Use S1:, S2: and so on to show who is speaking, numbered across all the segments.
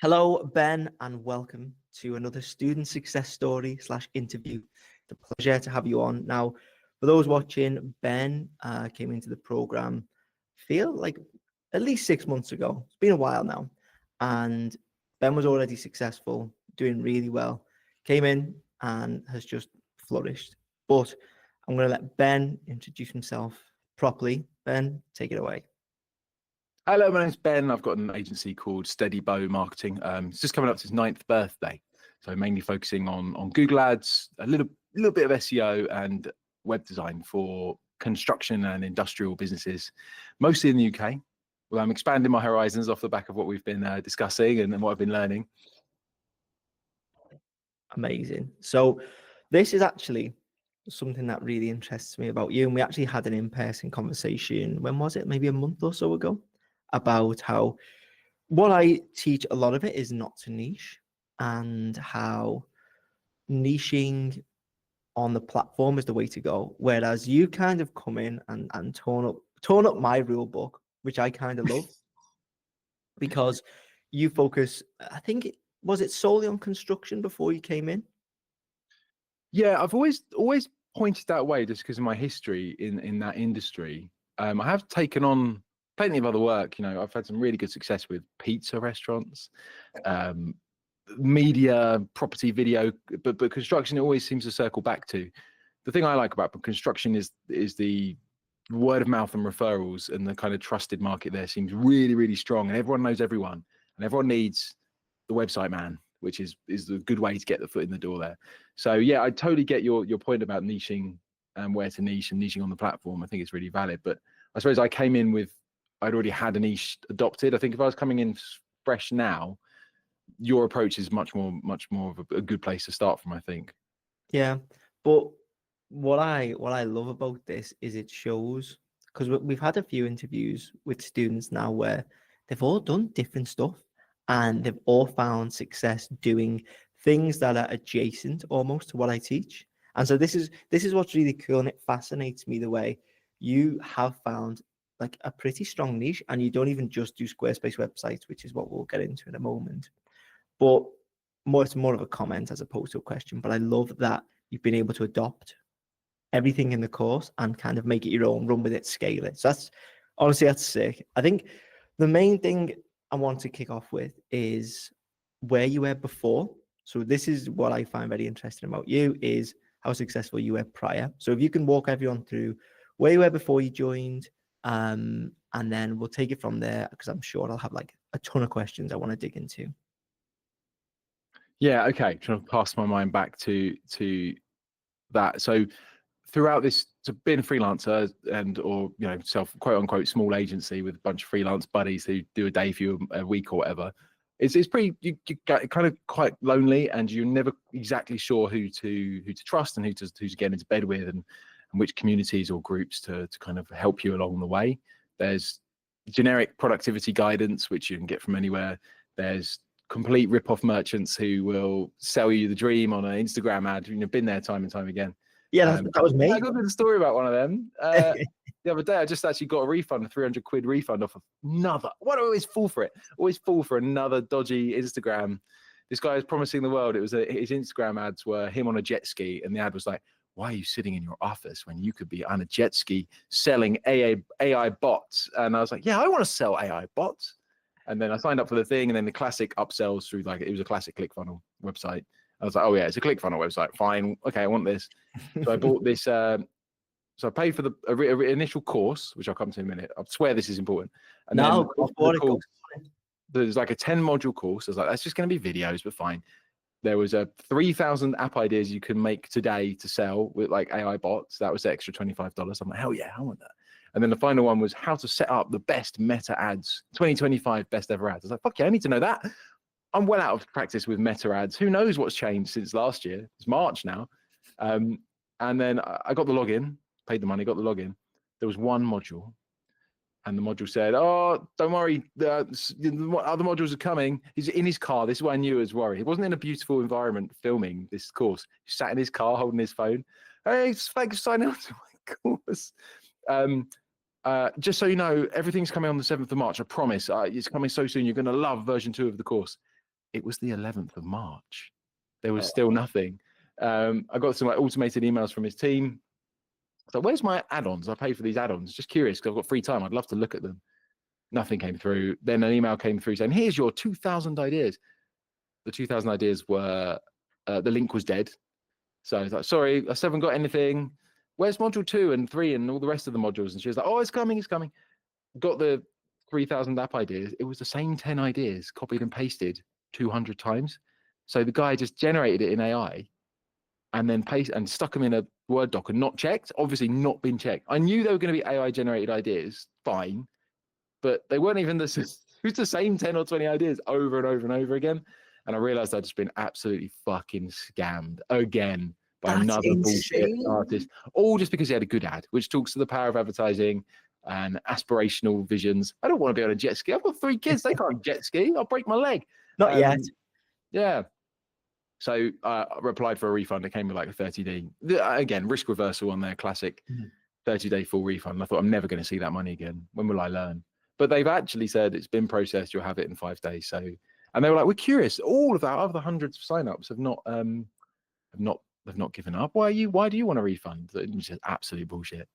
S1: Hello, Ben, and welcome to another student success story slash interview. It's a pleasure to have you on. Now, for those watching, Ben came into the program, feel like at least 6 months ago. It's been a while now, and Ben was already successful, doing really well. Came in and has just flourished. But I'm going to let Ben introduce himself properly. Ben, take it away.
S2: Hello, my name's Ben. I've got an agency called Steady Bow Marketing. It's just coming up to its 9th birthday. So mainly focusing on Google Ads, a little bit of SEO and web design for construction and industrial businesses, mostly in the UK. Well, I'm expanding my horizons off the back of what we've been discussing and what I've been learning.
S1: Amazing. So this is actually something that really interests me about you. And we actually had an in-person conversation. When was it? Maybe a month or so ago, about how what I teach, a lot of it is not to niche, and how niching on the platform is the way to go. Whereas you kind of come in and torn up my rule book, which I kind of love, because you focus, I think, was it solely on construction before you came in?
S2: Yeah, I've always pointed that way just because of my history in that industry. I have taken on plenty of other work. I've had some really good success with pizza restaurants, media, property, video, but construction, it always seems to circle back to. The thing I like about construction is the word of mouth and referrals, and the kind of trusted market there seems really, really strong, and everyone knows everyone, and everyone needs the website man, which is a good way to get the foot in the door there. So yeah, I totally get your point about niching and where to niche and niching on the platform. I think it's really valid. But I suppose I came in with, I'd already had a niche adopted. I think if I was coming in fresh now, your approach is much more of a good place to start from, I think.
S1: Yeah, but what I love about this is it shows, because we've had a few interviews with students now where they've all done different stuff and they've all found success doing things that are adjacent almost to what I teach. And so this is what's really cool, and it fascinates me the way you have found like a pretty strong niche, and you don't even just do Squarespace websites, which is what we'll get into in a moment. But it's more of a comment as opposed to a question. But I love that you've been able to adopt everything in the course and kind of make it your own, run with it, scale it. So that's sick. I think the main thing I want to kick off with is where you were before. So this is what I find very interesting about you, is how successful you were prior. So if you can walk everyone through where you were before you joined, and then we'll take it from there, because I'm sure I'll have like a ton of questions I want to dig into.
S2: Yeah, okay. Trying to pass my mind back to that. So throughout this, so being a freelancer or self quote unquote small agency with a bunch of freelance buddies who do a day for you a week or whatever, it's pretty, you get kind of quite lonely, and you're never exactly sure who to trust and who to get into bed with, and which communities or groups to kind of help you along the way. There's generic productivity guidance, which you can get from anywhere. There's complete rip-off merchants who will sell you the dream on an Instagram ad. You've been there time and time again.
S1: Yeah, that was me.
S2: I got a story about one of them. The other day, I just actually got a refund, a 300 quid refund off of another. Why do I always fall for it? Always fall for another dodgy Instagram. This guy is promising the world. It was his Instagram ads were him on a jet ski, and the ad was like, "Why are you sitting in your office when you could be on a jet ski selling AI bots?" And I was like, "Yeah, I want to sell AI bots." And then I signed up for the thing, and then the classic upsells through, like, it was a classic ClickFunnels website. I was like, oh yeah, it's a ClickFunnels website. Fine. Okay, I want this. So I bought this. So I paid for the initial course, which I'll come to in a minute. I swear this is important. And
S1: no,
S2: then there's like a 10 module course. I was like, that's just going to be videos, but fine. There was a 3,000 app ideas you can make today to sell with like AI bots. That was the extra $25. I'm like, hell yeah, I want that. And then the final one was how to set up the best meta ads, 2025 best ever ads. I was like, fuck yeah, I need to know that. I'm well out of practice with meta ads. Who knows what's changed since last year? It's March now. And then I got the login, paid the money, got the login. There was one module, and the module said, oh, don't worry, the other modules are coming. He's in his car. This is what I knew I was worried. He wasn't in a beautiful environment filming this course. He sat in his car holding his phone. Hey, thanks for signing up to my course. Just so you know, everything's coming on the 7th of March. I promise. It's coming so soon. You're going to love version 2 of the course. it was the 11th of March. There was
S1: Oh.
S2: still nothing. I got some like automated emails from his team. So where's my add-ons? I pay for these add-ons. Just curious because I've got free time. I'd love to look at them. Nothing came through. Then an email came through saying, here's your 2,000 ideas. The 2,000 ideas were, the link was dead. So I was like, sorry, I still haven't got anything. Where's module 2 and 3 and all the rest of the modules? And she was like, oh, it's coming. Got the 3,000 app ideas. It was the same 10 ideas copied and pasted 200 times. So the guy just generated it in AI and then stuck them in a Word doc and not checked, obviously not been checked. I knew they were going to be AI generated ideas, fine, but they weren't even it was the same 10 or 20 ideas over and over and over again. And I realized I'd just been absolutely fucking scammed again by another bullshit artist, all just because he had a good ad, which talks to the power of advertising and aspirational visions. I don't want to be on a jet ski. I've got 3 kids. They can't jet ski. I'll break my leg.
S1: Not yet.
S2: Yeah. So I replied for a refund. It came with like a 30-day, again, risk reversal on their classic 30-day full refund. I thought, I'm never going to see that money again. When will I learn? But they've actually said it's been processed. You'll have it in 5 days. So, and they were like, we're curious. All of that, other hundreds of signups have not given up. Why do you want a refund? It's just absolute bullshit.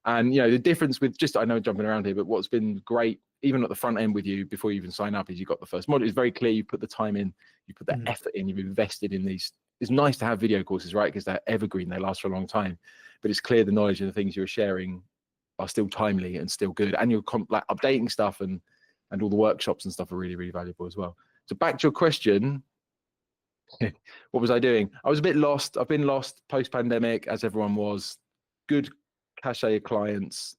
S2: And the difference with I know jumping around here, but what's been great, even at the front end with you before you even sign up, is you got the first module. It's very clear. You put the time in, you put the effort in, you've invested in these. It's nice to have video courses, right? Because they're evergreen, they last for a long time. But it's clear the knowledge and the things you're sharing are still timely and still good. And you're like updating stuff and all the workshops and stuff are really, really valuable as well. So back to your question. What was I doing? I was a bit lost. I've been lost post-pandemic, as everyone was. Good cachet of clients,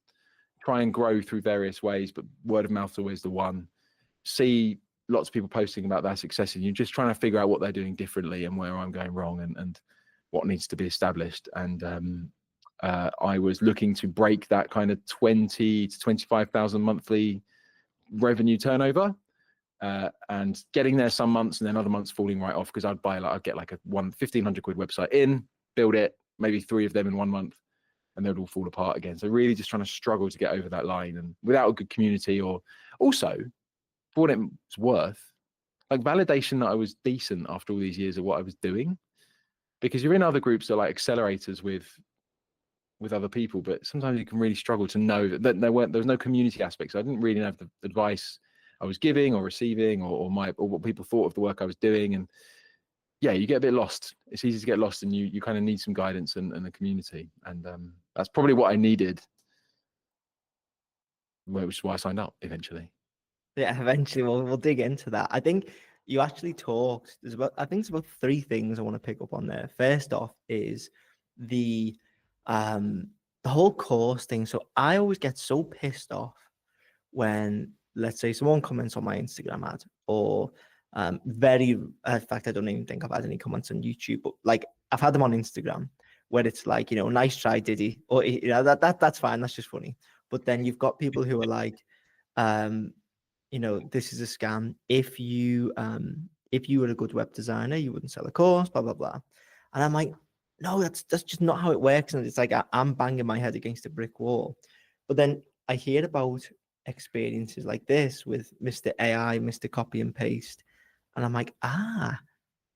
S2: try and grow through various ways, but word of mouth is always the one. See lots of people posting about their success, and you're just trying to figure out what they're doing differently and where I'm going wrong and what needs to be established. And I was looking to break that kind of 20 to 25,000 monthly revenue turnover. And getting there some months and then other months falling right off, because I'd get like a 1,500 quid website in, build it, maybe 3 of them in 1 month, and they'd all fall apart again. So really just trying to struggle to get over that line, and without a good community, or also for what it's worth, like validation that I was decent after all these years of what I was doing, because you're in other groups that are like accelerators with other people, but sometimes you can really struggle to know that there was no community aspect. So I didn't really have the advice I was giving or receiving, or what people thought of the work I was doing. And yeah, you get a bit lost. It's easy to get lost, and you kind of need some guidance and a community. And that's probably what I needed, which is why I signed up eventually.
S1: Yeah, eventually we'll dig into that. I think you actually talked. I think it's about 3 things I want to pick up on there. First off is the whole course thing. So I always get so pissed off when, let's say, someone comments on my Instagram ad, or in fact, I don't even think I've had any comments on YouTube, but like I've had them on Instagram where it's like, nice try, Diddy, or that's fine, that's just funny. But then you've got people who are like, this is a scam. If you were a good web designer, you wouldn't sell a course, blah blah blah. And I'm like, no, that's just not how it works. And it's like I'm banging my head against a brick wall. But then I hear about experiences like this with Mr. AI, Mr. Copy and Paste, and I'm like,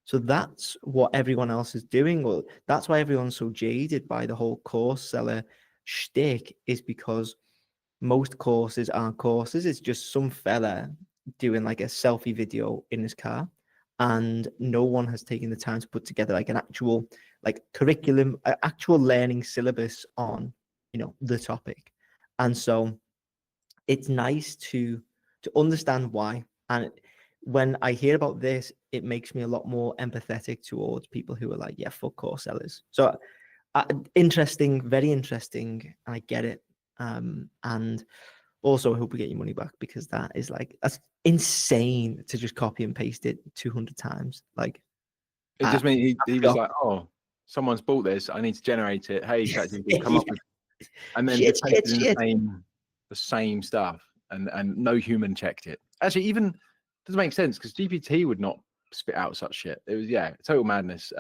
S1: so that's what everyone else is doing, or that's why everyone's so jaded by the whole course seller shtick, is because most courses aren't courses. It's just some fella doing like a selfie video in his car, and no one has taken the time to put together like an actual like curriculum, actual learning syllabus on the topic. And so it's nice to understand why. And when I hear about this, it makes me a lot more empathetic towards people who are like, yeah, fuck course sellers. So interesting, very interesting. I get it. And also I hope we get your money back, because that's insane to just copy and paste it 200 times. Like,
S2: it just means he was like, oh, someone's bought this, I need to generate it. Hey, ChatGPT, come up with, and then the same stuff, and no human checked it. Actually, even doesn't make sense, because GPT would not spit out such shit. It was total madness.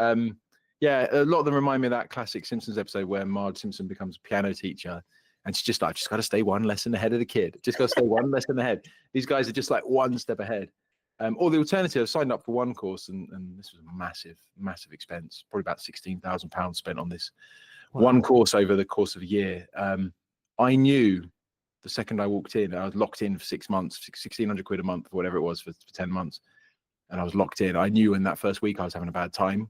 S2: Yeah, a lot of them remind me of that classic Simpsons episode where Marge Simpson becomes a piano teacher, and she's just like, just got to stay one lesson ahead of the kid. Just got to stay one lesson ahead. These guys are just like one step ahead. Or the alternative, I signed up for one course, and this was a massive expense, probably about £16,000 spent on this one course over the course of a year. I knew the second I walked in, I was locked in for 6 months, 1,600 quid a month, or whatever it was for 10 months. And I was locked in. I knew in that first week I was having a bad time.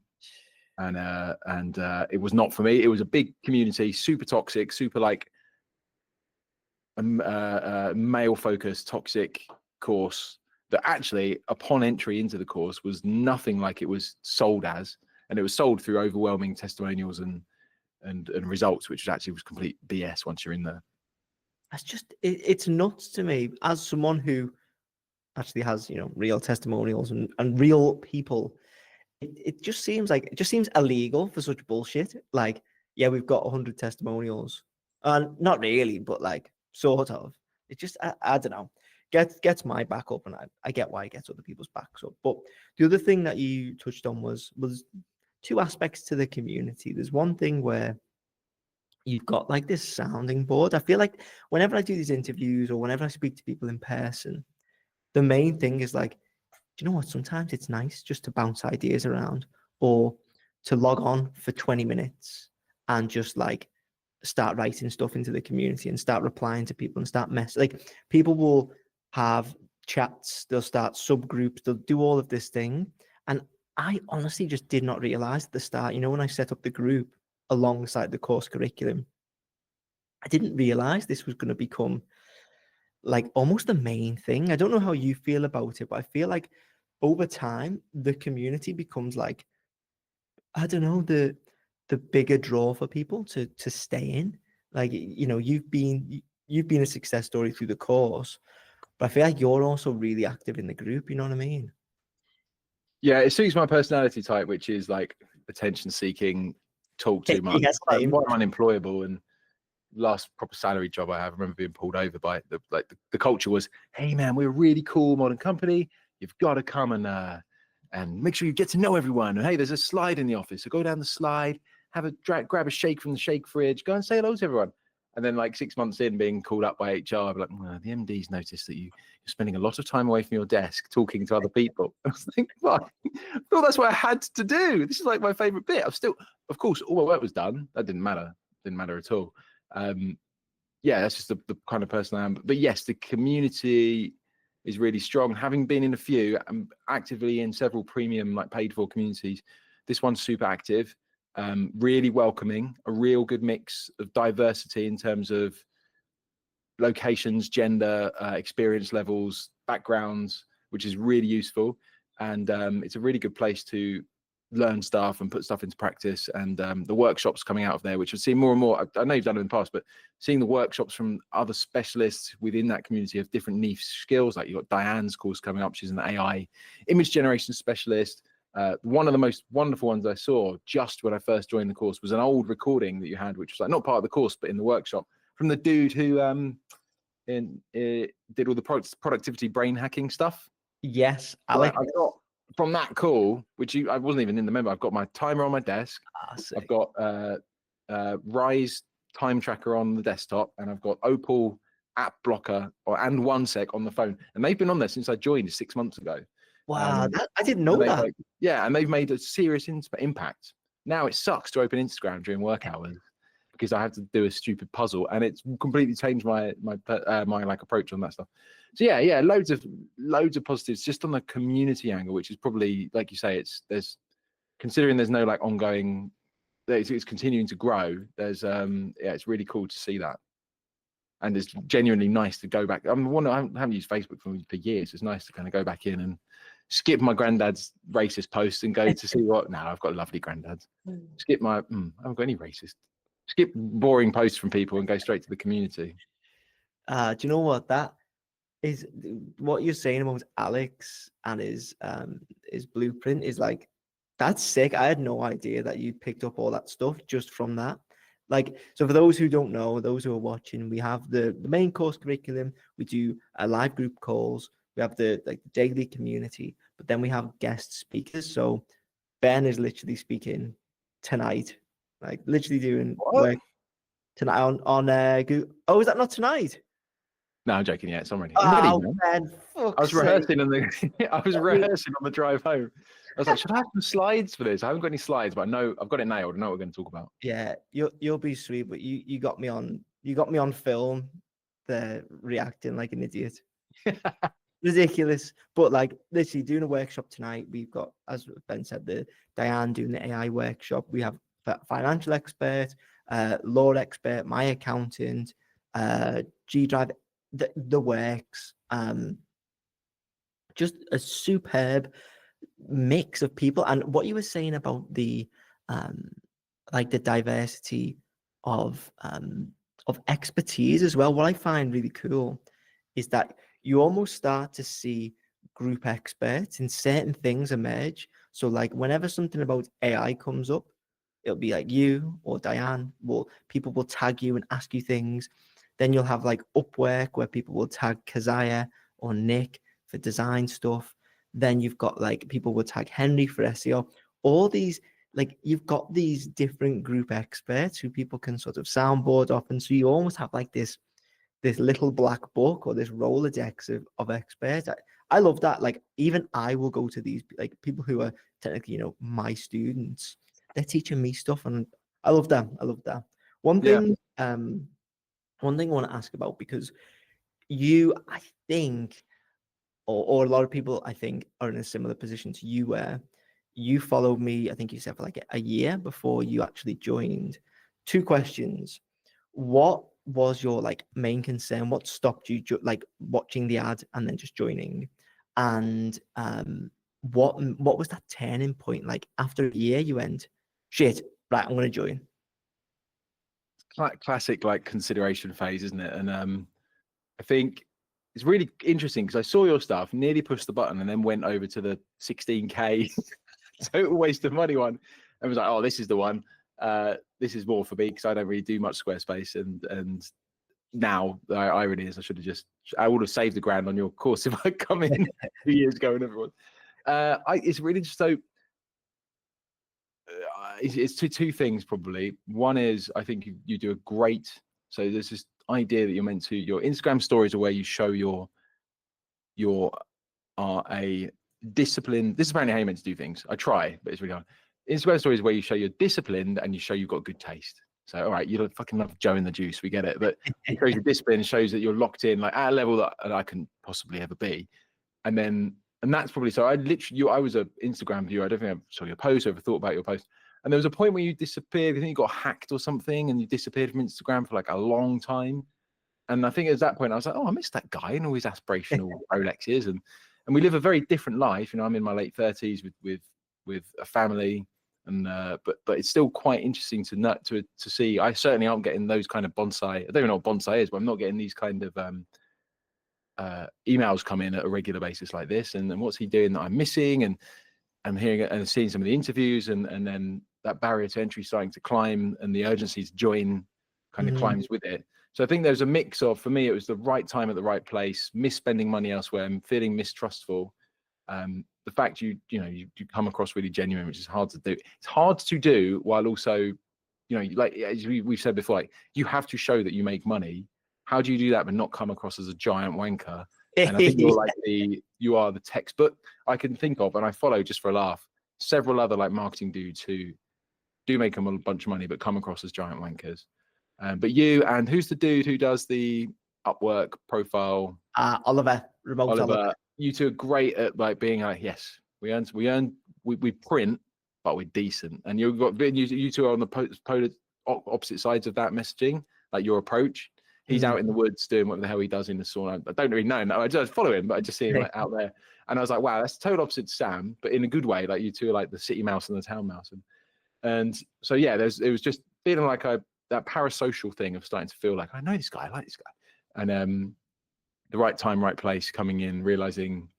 S2: And it was not for me. It was a big community, super toxic, super like male focused, toxic course that actually upon entry into the course was nothing like it was sold as. And it was sold through overwhelming testimonials and results, which actually was complete BS once you're in there.
S1: That's just, it's nuts to me as someone who actually has, you know, real testimonials and real people. It just seems illegal for such bullshit. Like, yeah, we've got 100 testimonials. Not really, but like sort of. It just, I don't know, gets my back up, and I get why it gets other people's backs up. But the other thing that you touched on was two aspects to the community. There's one thing where you've got like this sounding board. I feel like whenever I do these interviews or whenever I speak to people in person, the main thing is like, do you know what? Sometimes it's nice just to bounce ideas around, or to log on for 20 minutes and just like start writing stuff into the community and start replying to people and start like people will have chats, they'll start subgroups, they'll do all of this thing. And I honestly just did not realize at the start, you know, when I set up the group alongside the course curriculum, I didn't realize this was going to become like almost the main thing. I don't know how you feel about it, but I feel like over time the community becomes like, I don't know, the bigger draw for people to stay in. Like, you know, you've been a success story through the course, but I feel like you're also really active in the group, you know what I mean?
S2: Yeah, it suits my personality type, which is like attention seeking, talk too much.
S1: Yes,
S2: Why I'm unemployable. And last proper salary job I have, I remember being pulled over by the culture was, hey man, we're a really cool modern company. You've got to come and make sure you get to know everyone. And hey, there's a slide in the office, so go down the slide, grab a shake from the shake fridge, go and say hello to everyone. And then like 6 months in, being called up by HR, I'm like, well, the MD's noticed that you're spending a lot of time away from your desk talking to other people. I was thinking, well, I thought that's what I had to do. This is like my favorite bit. I'm still, of course, all my work was done. That didn't matter. Didn't matter at all. Yeah, that's just the kind of person I am. But yes, the community is really strong. Having been in a few, I'm actively in several premium, like paid for communities. This one's super active. Really welcoming, a real good mix of diversity in terms of locations, gender, experience levels, backgrounds, which is really useful. And it's a really good place to learn stuff and put stuff into practice. And the workshops coming out of there, which I've seen more and more. I know you've done it in the past, but seeing the workshops from other specialists within that community of different niche skills, like you've got Diane's course coming up, she's an AI image generation specialist. One of the most wonderful ones I saw just when I first joined the course was an old recording that you had, which was like not part of the course, but in the workshop, from the dude who did all the productivity brain hacking stuff.
S1: Yes, Alex.
S2: I got from that call, which I wasn't even in the memo. I've got my timer on my desk. I've got Rise time tracker on the desktop, and I've got Opal app blocker and OneSec on the phone. And they've been on there since I joined 6 months ago.
S1: Wow, I didn't know that.
S2: Like, yeah, and they've made a serious impact. Now it sucks to open Instagram during work hours because I have to do a stupid puzzle, and it's completely changed my like approach on that stuff. So yeah, loads of positives just on the community angle, which is probably, like you say, there's considering there's no like ongoing, it's continuing to grow. There's it's really cool to see that. And it's genuinely nice to go back. I haven't used Facebook for years. It's nice to kind of go back in and skip my granddad's racist posts and go to see what. Now I've got a lovely granddad. Skip my. I haven't got any racist. Skip boring posts from people and go straight to the community.
S1: Do you know what that is? What you're saying about Alex and his blueprint is like, that's sick. I had no idea that you picked up all that stuff just from that. Like, so for those who don't know, those who are watching, we have the main course curriculum. We do live group calls. We have the daily community, but then we have guest speakers. So Ben is literally speaking tonight, like literally doing work tonight on Google. Oh, is that not tonight?
S2: No, I'm joking. Yeah, it's I'm ready. I'm ready,
S1: Oh,
S2: man.
S1: man,
S2: I was
S1: fuck's sake.
S2: rehearsing on the I was
S1: I mean,
S2: rehearsing on the drive home. I was like, should I have some slides for this? I haven't got any slides, but I know I've got it nailed. I know what we're going to talk about.
S1: yeah, you'll be sweet, but you got me on film, the reacting like an idiot. Ridiculous. But like literally doing a workshop tonight. We've got, as Ben said, the Diane doing the AI workshop. We have financial expert, law expert, my accountant, G Drive, the works. Just a superb mix of people. And what you were saying about the like the diversity of expertise as well. What I find really cool is that you almost start to see group experts in certain things emerge. So like whenever something about AI comes up, it'll be like you or Diane. People will tag you and ask you things. Then you'll have like Upwork where people will tag Keziah or Nick for design stuff. Then you've got like people will tag Henry for SEO. All these, like you've got these different group experts who people can sort of soundboard off, and so you almost have like this little black book or this Rolodex of experts. I love that. Like even I will go to these like people who are technically, my students. They're teaching me stuff, and I love them. I love that. One
S2: Yeah.
S1: thing I want to ask about, because you, I think, or a lot of people I think are in a similar position to you, where you followed me, I think you said, for like a year before you actually joined. Two questions. What was your like main concern? What stopped you like watching the ad and then just joining? And what was that turning point? Like after a year you went, shit, right, I'm gonna join.
S2: Classic like consideration phase, isn't it? And I think it's really interesting because I saw your stuff, nearly pushed the button, and then went over to the 16K total waste of money one, and was like, oh, this is the one. This is more for me because I don't really do much Squarespace, and now the irony is I would have saved the grand on your course if I'd come in 2 years ago and everyone. It's really just so. It's two things probably. One is I think you do a great. So there's this idea that you're meant to. Your Instagram stories are where you show your are a disciplined. This is apparently how you're meant to do things. I try, but it's really hard. Instagram stories where you show you're disciplined and you show you've got good taste. So all right, you don't fucking love Joe and the Juice, we get it, but it shows your discipline, shows that you're locked in, like at a level that I can possibly ever be. And that's probably, so I was an Instagram viewer. I don't think I saw your post or ever thought about your post. And there was a point where you disappeared. I think you got hacked or something, and you disappeared from Instagram for like a long time. And I think at that point I was like, oh, I miss that guy and all his aspirational Rolexes. And we live a very different life. I'm in my late 30s with a family, and but it's still quite interesting to see. I certainly aren't getting those kind of bonsai. I don't even know what bonsai is, but I'm not getting these kind of emails come in at a regular basis like this. And what's he doing that I'm missing? And I'm hearing and seeing some of the interviews, and then that barrier to entry starting to climb, and the urgency to join kind of climbs with it. So I think there's a mix of, for me, it was the right time at the right place, misspending money elsewhere, and feeling mistrustful. The fact you come across really genuine, which is hard to do. It's hard to do while also, like as we've said before, like you have to show that you make money. How do you do that but not come across as a giant wanker? And I think you are the textbook I can think of, and I follow, just for a laugh, several other like marketing dudes who do make them a bunch of money but come across as giant wankers. But you, and who's the dude who does the Upwork profile?
S1: Oliver.
S2: You two are great at like being like, yes, we print, but we're decent. And you two are on the polar opposite sides of that messaging, like your approach. He's out in the woods doing what the hell he does in the sauna. I don't really know. No, I just follow him, but I just see him like out there. And I was like, wow, that's total opposite to Sam, but in a good way. Like you two are like the city mouse and the town mouse. And so yeah, it was just feeling like that parasocial thing of starting to feel like, I know this guy, I like this guy. And the right time, right place, coming in, realizing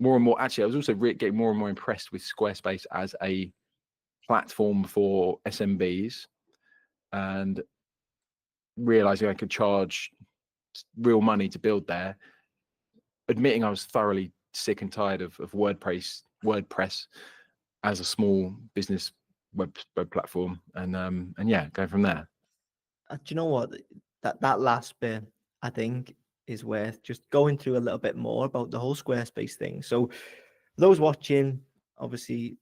S2: more and more. Actually, I was also getting more and more impressed with Squarespace as a platform for SMBs, and realizing I could charge real money to build there. Admitting I was thoroughly sick and tired of WordPress as a small business web platform, and yeah, going from there.
S1: Do you know what? That last bit, I think is worth just going through a little bit more about the whole Squarespace thing. So those watching, obviously,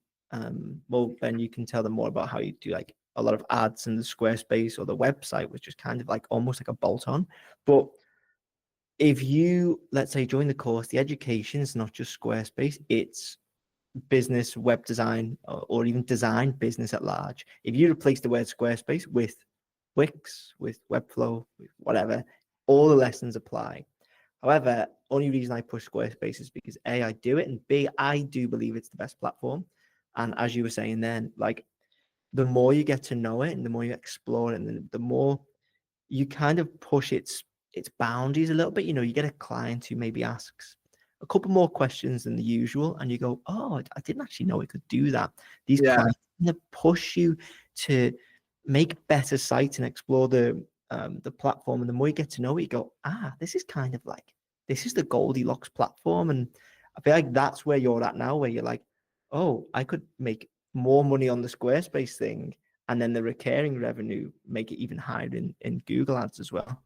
S1: well, Ben, you can tell them more about how you do like a lot of ads in the Squarespace or the website, which is kind of like almost like a bolt-on. But if you, let's say, join the course, the education is not just Squarespace, it's business, web design, or even design business at large. If you replace the word Squarespace with Wix, with Webflow, with whatever, all the lessons apply. However, only reason I push Squarespace is because A, I do it, and B, I do believe it's the best platform. And as you were saying then, like the more you get to know it and the more you explore it, and the more you kind of push its boundaries a little bit. You know, you get a client who maybe asks a couple more questions than the usual, and you go, "Oh, I didn't actually know it could do that." These clients kind of push you to make better sites and explore the platform. And the more you get to know it, you go, this is kind of like, this is the Goldilocks platform. And I feel like that's where you're at now, where you're like, oh, I could make more money on the Squarespace thing, and then the recurring revenue make it even higher in Google ads as well.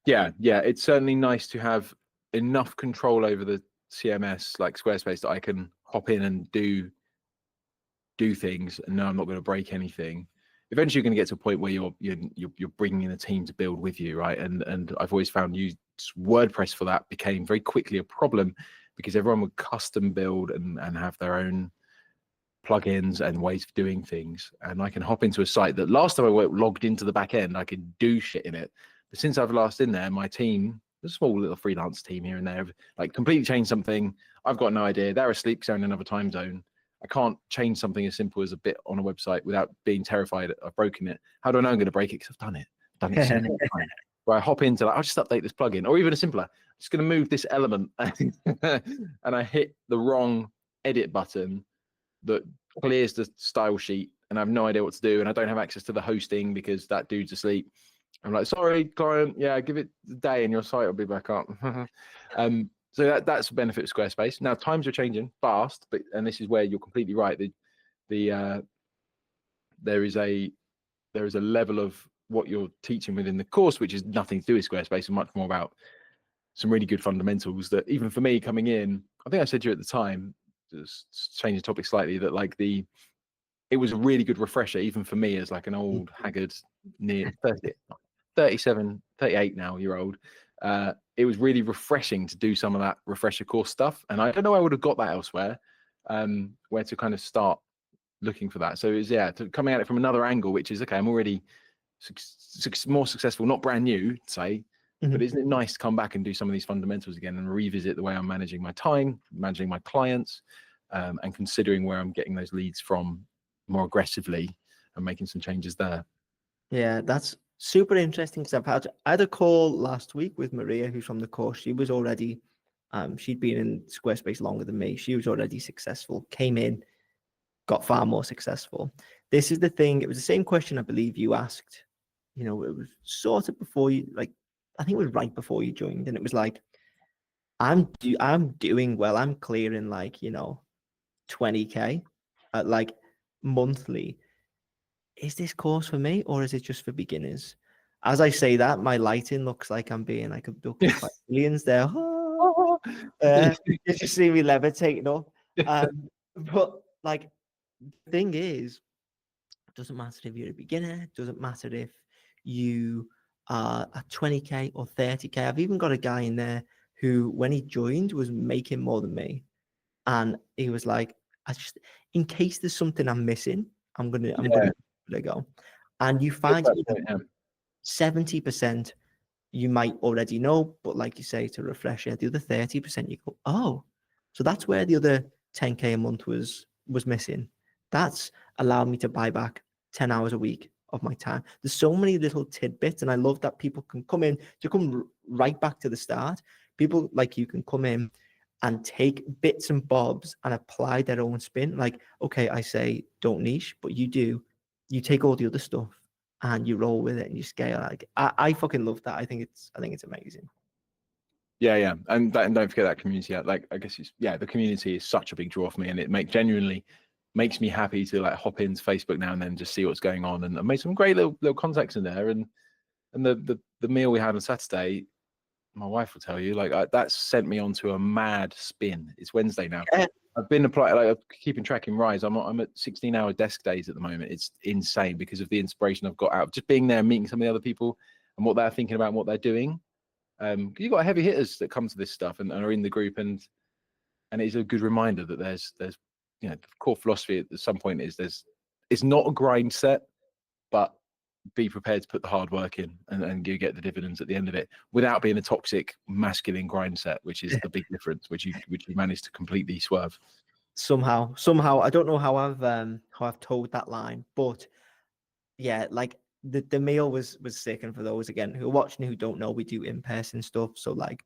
S2: Yeah, it's certainly nice to have enough control over the CMS like Squarespace that I can hop in and do things and know I'm not going to break anything. Eventually, you're going to get to a point where you're bringing in a team to build with you, right? And I've always found WordPress for that became very quickly a problem because everyone would custom build and have their own plugins and ways of doing things. And I can hop into a site that last time I logged into the back end, I could do shit in it. But since I've last in there, my team, a small little freelance team here and there, like completely changed something. I've got no idea. They're asleep because they're in another time zone. I can't change something as simple as a bit on a website without being terrified I've broken it. How do I know I'm going to break it? Because I've done it. So many times. Where I hop into like, I'll just update this plugin, or even a simpler, I'm just going to move this element, and I hit the wrong edit button that clears the style sheet, and I have no idea what to do, and I don't have access to the hosting because that dude's asleep. I'm like, sorry, client, yeah, give it a day and your site will be back up. So that's the benefit of Squarespace. Now times are changing fast, and this is where you're completely right. There is a level of what you're teaching within the course, which is nothing to do with Squarespace, and much more about some really good fundamentals that even for me coming in, I think I said to you at the time, just change the topic slightly, that like it was a really good refresher, even for me as like an old haggard near 37, 38 now year old. It was really refreshing to do some of that refresher course stuff. And I don't know I would have got that elsewhere, where to kind of start looking for that. So it was, coming at it from another angle, which is, okay, I'm already more successful, not brand new, say, but isn't it nice to come back and do some of these fundamentals again and revisit the way I'm managing my time, managing my clients, and considering where I'm getting those leads from more aggressively and making some changes there.
S1: Yeah, that's super interesting because I had a call last week with Maria, who's from the course. She was already, she'd been in Squarespace longer than me. She was already successful, came in, got far more successful. This is the thing. It was the same question I believe you asked. You know, it was sort of before you, like, I think it was right before you joined, and it was like, I'm doing well. I'm clearing like, 20K like monthly. Is this course for me, or is it just for beginners? As I say that, my lighting looks like I'm being like abducted by aliens there. You just see me levitating up. But like, the thing is, it doesn't matter if you're a beginner. It doesn't matter if you are at 20K or 30K. I've even got a guy in there who, when he joined, was making more than me, and he was like, in case there's something I'm missing, I'm gonna go. And you find 70% you might already know, but like you say, to refresh it, the other 30% you go, oh, so that's where the other 10K a month was missing. That's allowed me to buy back 10 hours a week of my time. There's so many little tidbits, and I love that people can come right back to the start. People like you can come in and take bits and bobs and apply their own spin. Like, okay, I say don't niche, but you take all the other stuff and you roll with it and you scale. Like, I fucking love that. I think it's amazing.
S2: Yeah, and don't forget that community. Like, I guess the community is such a big draw for me, and it genuinely makes me happy to like hop into Facebook now and then, just see what's going on, and I made some great little contacts in there, and And the meal we had on Saturday, my wife will tell you, like that sent me onto a mad spin. It's Wednesday now.
S1: Yeah.
S2: I've been applying, like keeping track in Rise. I'm at 16-hour desk days at the moment. It's insane because of the inspiration I've got out of just being there, meeting some of the other people, and what they're thinking about, and what they're doing. You've got heavy hitters that come to this stuff and are in the group, and it's a good reminder that there's the core philosophy at some point is it's not a grind set, but be prepared to put the hard work in and you get the dividends at the end of it without being a toxic masculine grind set, which is the big difference, which you managed to completely swerve.
S1: Somehow, I don't know how I've told that line, but yeah, like the meal was sick. And for those again who are watching who don't know, we do in-person stuff. So like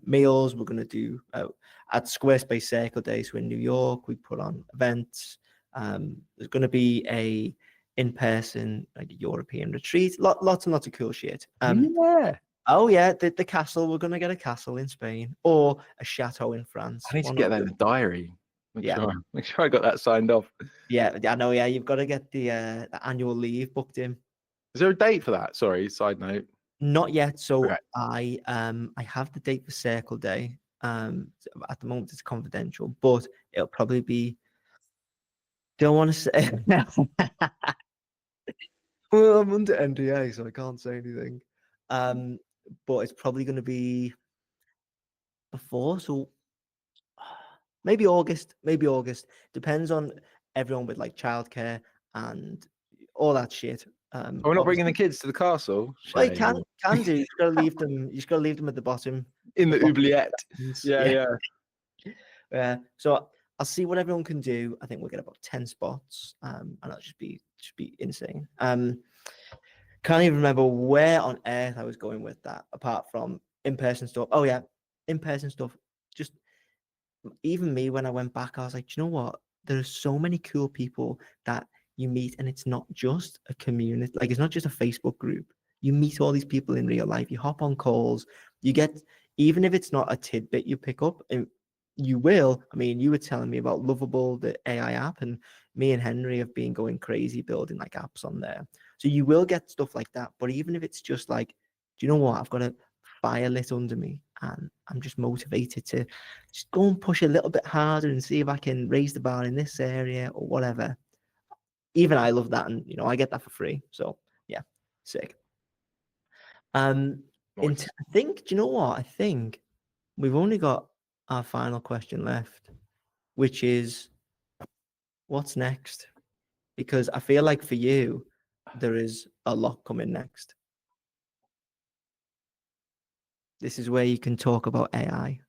S1: meals we're gonna do at Squarespace Circle Day. So in New York, we put on events. There's gonna be a in-person like European retreat, lots and lots of cool shit.
S2: Yeah.
S1: Oh yeah, the castle. We're gonna get a castle in Spain or a chateau in France.
S2: I need to get that in the diary. Make
S1: Yeah.
S2: sure I got that signed off.
S1: Yeah, I know. Yeah, you've got to get the annual leave booked in.
S2: Is there a date for that? Sorry, side note.
S1: Not yet. So
S2: Okay.
S1: I have the date for Circle Day. At the moment it's confidential, but it'll probably be. Don't want to say. Well, I'm under NDA, so I can't say anything. But it's probably going to be before. So maybe August. Maybe August. Depends on everyone with like childcare and all that shit.
S2: Oh, we're not bringing
S1: Obviously,
S2: the kids to the castle.
S1: well, you
S2: Shame.
S1: can do. You just gotta leave them. You just gotta leave them at the bottom.
S2: In the
S1: bottom
S2: oubliette. Yeah.
S1: So I'll see what everyone can do. I think we'll get about 10 spots, and that'll just be insane. Can't even remember where on earth I was going with that, apart from in-person stuff. Oh yeah, in-person stuff. Just even me when I went back, I was like, do you know what? There are so many cool people that you meet, and it's not just a community. Like it's not just a Facebook group. You meet all these people in real life. You hop on calls. You get, even if it's not a tidbit you pick up, and you will. I mean, you were telling me about Lovable, the AI app, and me and Henry have been going crazy building like apps on there. So you will get stuff like that. But even if it's just like, do you know what? I've got a fire lit under me, and I'm just motivated to just go and push a little bit harder and see if I can raise the bar in this area or whatever. Even I love that, and I get that for free. So yeah, sick.
S2: Nice.
S1: I think, do you know what? I think we've only got our final question left, which is what's next? Because I feel like for you, there is a lot coming next. This is where you can talk about AI.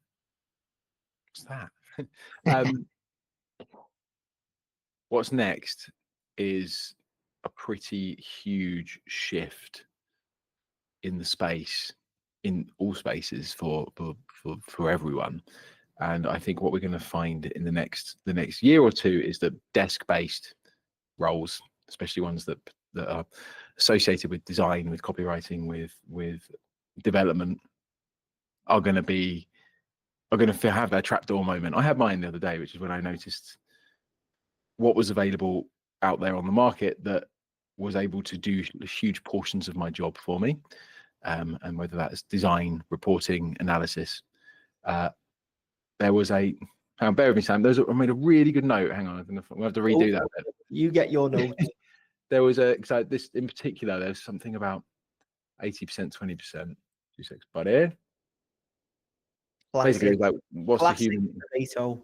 S2: What's that? What's next is a pretty huge shift in the space, in all spaces for everyone. And I think what we're going to find in the next year or two is that desk-based roles, especially ones that are associated with design, with copywriting, with development, are going to have their trapdoor moment. I had mine the other day, which is when I noticed what was available out there on the market that was able to do huge portions of my job for me, and whether that's design, reporting, analysis. There was bear with me, Sam. I made a really good note. Hang on, I'm going to have to redo that bit.
S1: You get your notes.
S2: There was this in particular. There's something about 80%, 20%. 2 seconds, buddy. Basically, like what's the human
S1: potato.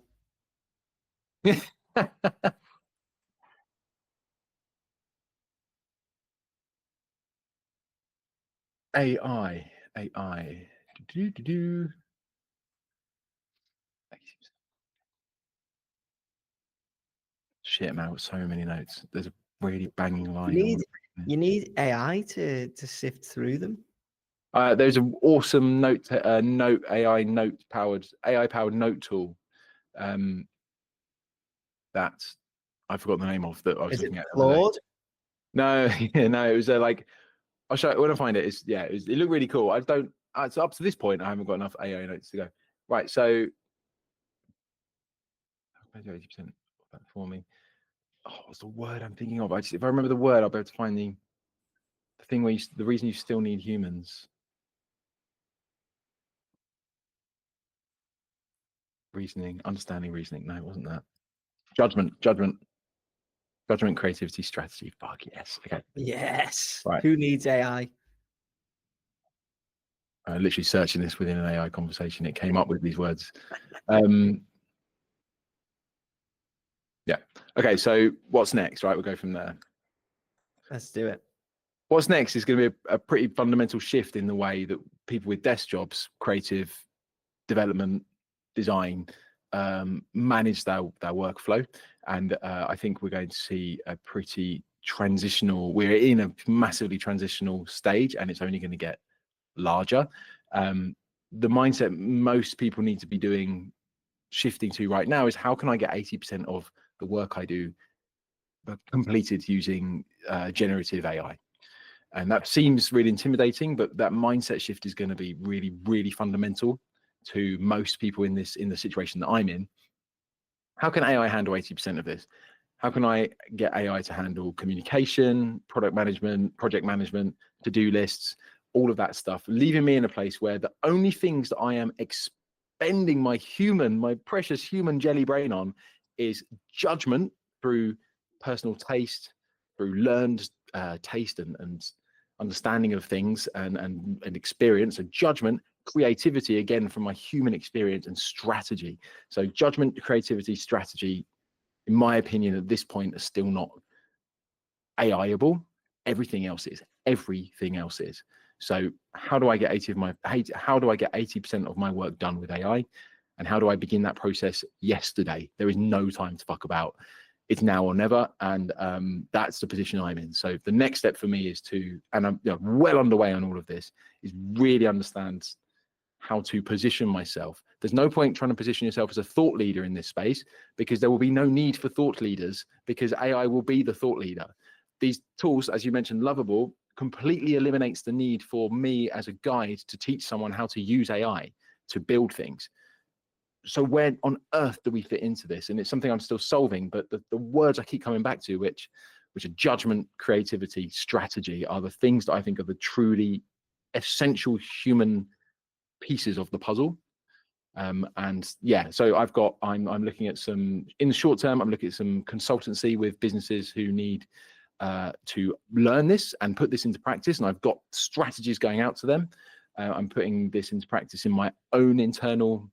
S2: AI. Shit, man, with so many notes. There's a really banging line.
S1: You need AI to sift through them.
S2: There's an awesome AI powered note tool. That I forgot the name of that I was looking at.
S1: Claude?
S2: No, no, it was like I'll show it when I find it. It looked really cool. It's up to this point I haven't got enough AI notes to go. Right, so 80% of that for me. Oh, what's the word I'm thinking of? If I remember the word, I'll be able to find the the thing where the reason you still need humans. Understanding reasoning. No, it wasn't that. Judgment, creativity, strategy. Fuck yes. Okay.
S1: Yes.
S2: Right.
S1: Who needs AI?
S2: Literally searching this within an AI conversation, it came up with these words. Yeah. Okay. So what's next? Right. We'll go from there.
S1: Let's do it.
S2: What's next is going to be a pretty fundamental shift in the way that people with desk jobs, creative development, design, manage their workflow. And I think we're going to see a pretty we're in a massively transitional stage, and it's only going to get larger. The mindset most people need to be shifting to right now is, how can I get 80% of the work I do completed using generative AI? And that seems really intimidating, but that mindset shift is going to be really, really fundamental to most people in the situation that I'm in. How can AI handle 80% of this? How can I get AI to handle communication, product management, project management, to-do lists, all of that stuff, leaving me in a place where the only things that I am expending my precious human jelly brain on is judgment through personal taste, through learned taste and understanding of things and experience, and judgment, creativity, again, from my human experience, and strategy. So judgment, creativity, strategy, in my opinion, at this point, are still not AI-able. Everything else is. So how do I get 80% of my work done with AI? And how do I begin that process yesterday? There is no time to fuck about. It's now or never. And that's the position I'm in. So the next step for me is and I'm well underway on all of this, is really understand how to position myself. There's no point trying to position yourself as a thought leader in this space, because there will be no need for thought leaders, because AI will be the thought leader. These tools, as you mentioned, Lovable, completely eliminates the need for me as a guide to teach someone how to use AI to build things. So where on earth do we fit into this? And it's something I'm still solving, but the words I keep coming back to, which are judgment, creativity, strategy, are the things that I think are the truly essential human pieces of the puzzle. And yeah, so I'm looking at some, in the short term, I'm looking at some consultancy with businesses who need to learn this and put this into practice. And I've got strategies going out to them. I'm putting this into practice in my own internal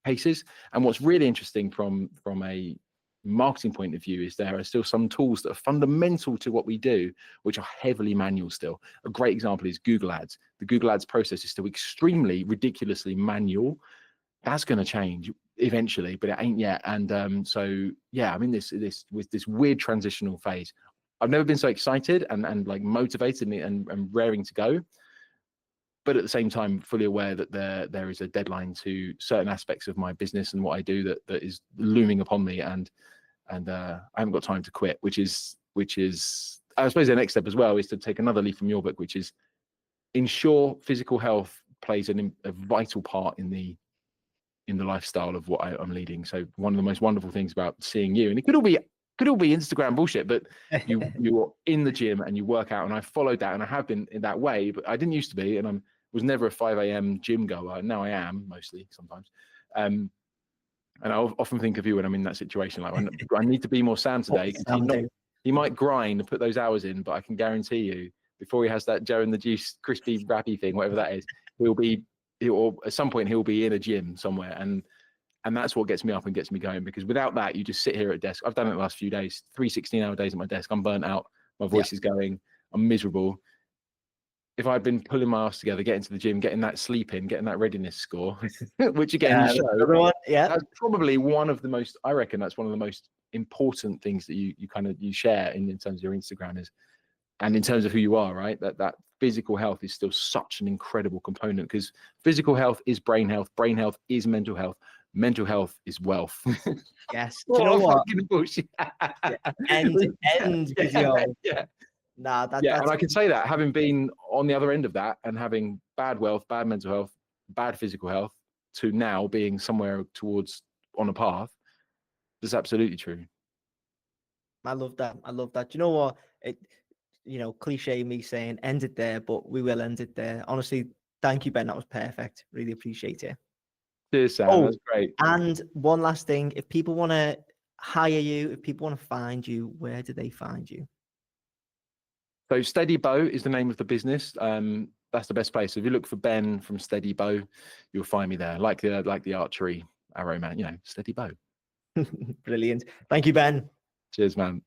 S2: cases. And what's really interesting from a marketing point of view is there are still some tools that are fundamental to what we do, which are heavily manual still. A great example is Google Ads. The Google Ads process is still extremely, ridiculously manual. That's going to change eventually, but it ain't yet. And so yeah, I'm in this weird transitional phase. I've never been so excited and like motivated and raring to go, but at the same time fully aware that there is a deadline to certain aspects of my business and what I do that is looming upon me, and I haven't got time to quit, which is I suppose the next step as well is to take another leaf from your book, which is ensure physical health plays a vital part in the lifestyle of what I'm leading. So one of the most wonderful things about seeing you, and it could all be Instagram bullshit, but you're in the gym and you work out, and I followed that, and I have been in that way, but I didn't used to be, and I was never a 5 a.m. gym goer. Now I am, mostly, sometimes. And I often think of you when I'm in that situation, like I need to be more Sam today. He might grind and put those hours in, but I can guarantee you, before he has that Joe and the Juice crispy wrappy thing, whatever that is, at some point he'll be in a gym somewhere, and that's what gets me up and gets me going, because without that, you just sit here at a desk. I've done it the last few days, 3 16-hour days at my desk. I'm burnt out. My voice is going. I'm miserable. If I'd been pulling my ass together, getting to the gym, getting that sleep in, getting that readiness score, which again, that's probably one of the most, I reckon that's one of the most important things that you share in terms of your Instagram is, and in terms of who you are, right? That physical health is still such an incredible component, because physical health is brain health is mental health is wealth.
S1: Yes. Do you know what? End video.
S2: Yeah.
S1: Nah, that's
S2: and I can say that, having been on the other end of that and having bad wealth, bad mental health, bad physical health, to now being somewhere towards on a path, that's absolutely true.
S1: I love that. You know what? cliche me saying end it there, but we will end it there. Honestly, thank you, Ben. That was perfect. Really appreciate it.
S2: Cheers, Sam.
S1: Oh,
S2: That's great.
S1: and one last thing. If people want to hire you, if people want to find you, where do they find you?
S2: So Steady Bow is the name of the business. That's the best place. So if you look for Ben from Steady Bow, you'll find me there. Like the archery arrow man, Steady Bow.
S1: Brilliant. Thank you, Ben.
S2: Cheers, man.